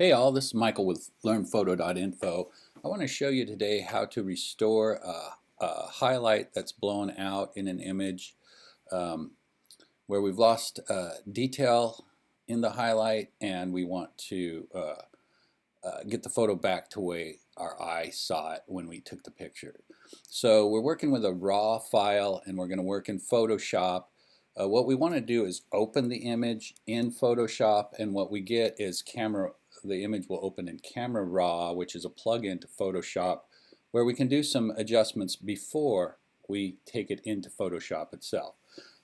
Hey all, this is Michael with LearnPhoto.info. I want to show you today how to restore a highlight that's blown out in an image um, where we've lost detail in the highlight and we want to get the photo back to the way our eye saw it when we took the picture. So we're working with a raw file and we're going to work in Photoshop. What we want to do is open the image in Photoshop, and what we get is the image will open in Camera Raw, which is a plug-in to Photoshop where we can do some adjustments before we take it into Photoshop itself.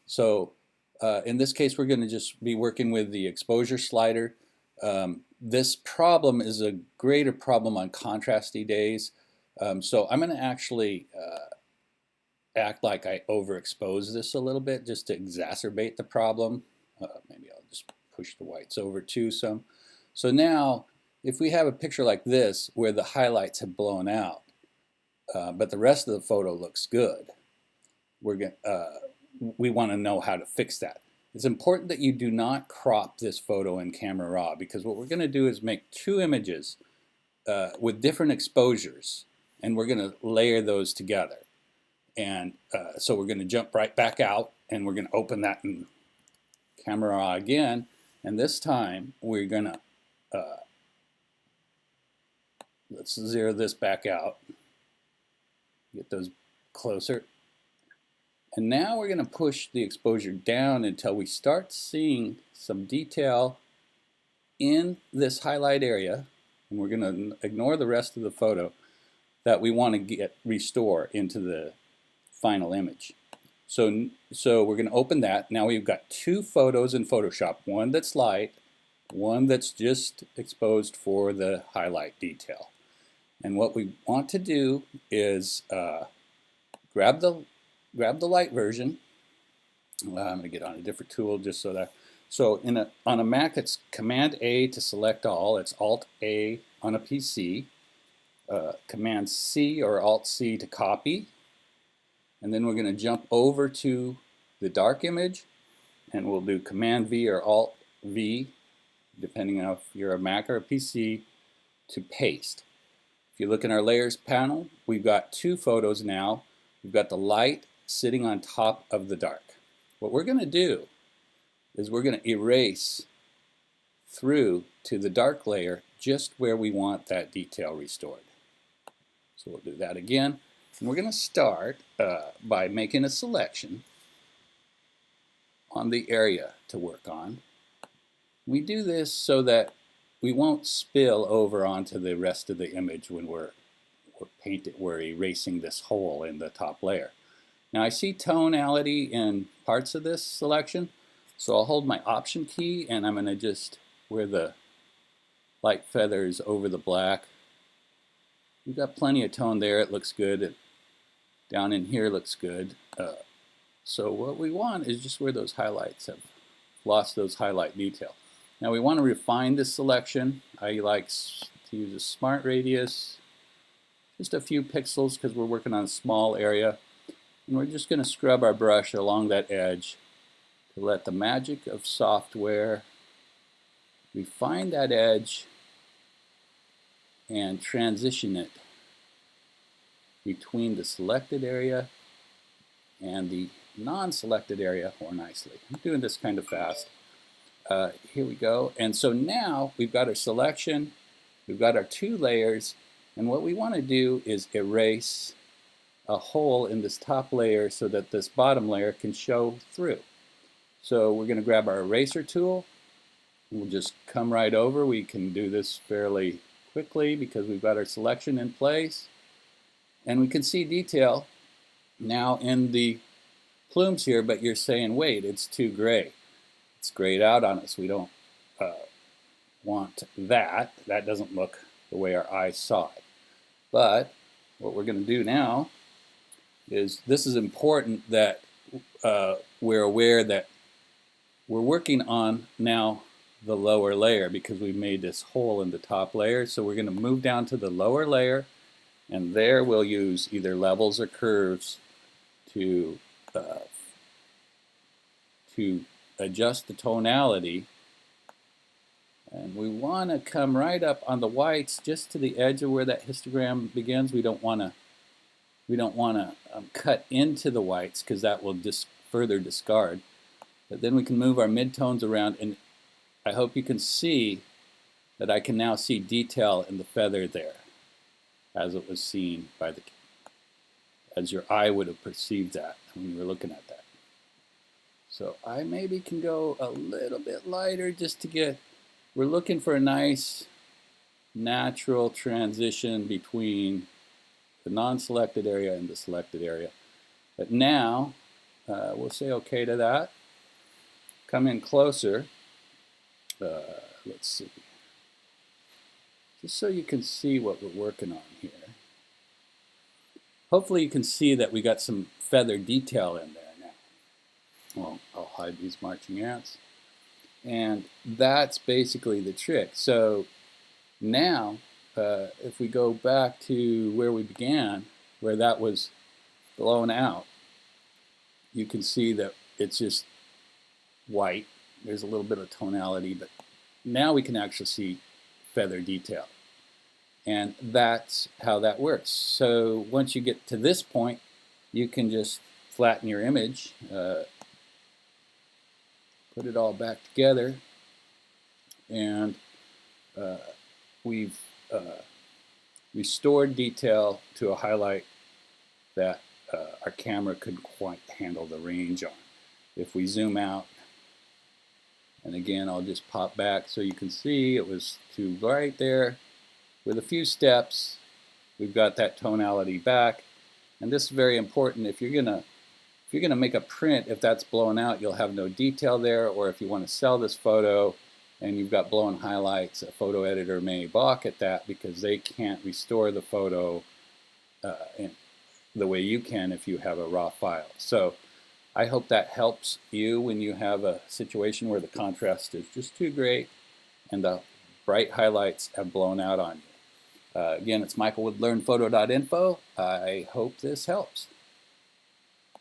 So in this case we're going to just be working with the exposure slider. This problem is a greater problem on contrasty days, so I'm going to actually act like I overexpose this a little bit just to exacerbate the problem. Maybe I'll just push the whites over too some. So now if we have a picture like this where the highlights have blown out but the rest of the photo looks good, we want to know how to fix that. It's important that you do not crop this photo in Camera Raw, because what we're going to do is make two images with different exposures, and we're going to layer those together. And so we're going to jump right back out and we're going to open that in Camera Raw again, and this time we're going to let's zero this back out, get those closer. And now we're going to push the exposure down until we start seeing some detail in this highlight area, and we're going to ignore the rest of the photo that we want to restore into the final image. So we're going to open that. Now we've got two photos in Photoshop, one that's light, one that's just exposed for the highlight detail. And what we want to do is grab the light version. I'm going to get on a different tool just so that. So on a Mac it's Command A to select all. It's Alt A on a PC. Command C or Alt C to copy. And then we're going to jump over to the dark image, and we'll do Command V or Alt V, depending on if you're a Mac or a PC, to paste. If you look in our layers panel, we've got two photos now. We've got the light sitting on top of the dark. What we're going to do is we're going to erase through to the dark layer just where we want that detail restored. So we'll do that again. And we're going to start by making a selection on the area to work on. We do this so that we won't spill over onto the rest of the image when we're erasing this hole in the top layer. Now I see tonality in parts of this selection, so I'll hold my Option key and I'm going to just, where the light feathers over the black, we've got plenty of tone there, it looks good. Down in here looks good. So what we want is just where those highlights have lost those highlight detail. Now we want to refine this selection. I like to use a smart radius, just a few pixels because we're working on a small area. And we're just going to scrub our brush along that edge to let the magic of software refine that edge and transition it between the selected area and the non-selected area more nicely. I'm doing this kind of fast. Here we go. And so now we've got our selection, we've got our two layers, and what we want to do is erase a hole in this top layer so that this bottom layer can show through. So we're going to grab our eraser tool. We'll just come right over. We can do this fairly quickly because we've got our selection in place. And we can see detail now in the plumes here, but you're saying, wait, it's too gray. It's grayed out on us. We don't want that. That doesn't look the way our eyes saw it. But what we're going to do now is, this is important that we're aware that we're working on now the lower layer because we made this hole in the top layer. So we're going to move down to the lower layer, and there we'll use either levels or curves to adjust the tonality And we want to come right up on the whites, just to the edge of where that histogram begins. We don't want to cut into the whites, because that will further discard. But then we can move our midtones around, and I hope you can see that I can now see detail in the feather there, as it was seen by as your eye would have perceived that when you were looking at that. So I maybe can go a little bit lighter, just to get, we're looking for a nice natural transition between the non-selected area and the selected area. But now we'll say okay to that. Come in closer. Let's see. Just so you can see what we're working on here. Hopefully you can see that we got some feather detail in there now. Well, I'll hide these marching ants. And that's basically the trick. So now, if we go back to where we began, where that was blown out, you can see that it's just white. There's a little bit of tonality, but now we can actually see feather detail. And that's how that works. So once you get to this point, you can just flatten your image, put it all back together, and we've restored detail to a highlight that our camera couldn't quite handle the range on. If we zoom out, and again, I'll just pop back so you can see it was to right there. With a few steps, we've got that tonality back. And this is very important. If you're gonna make a print, if that's blown out, you'll have no detail there. Or if you want to sell this photo and you've got blown highlights, a photo editor may balk at that, because they can't restore the photo in the way you can if you have a raw file. So I hope that helps you when you have a situation where the contrast is just too great and the bright highlights have blown out on you. Again, it's Michael with LearnPhoto.info. I hope this helps.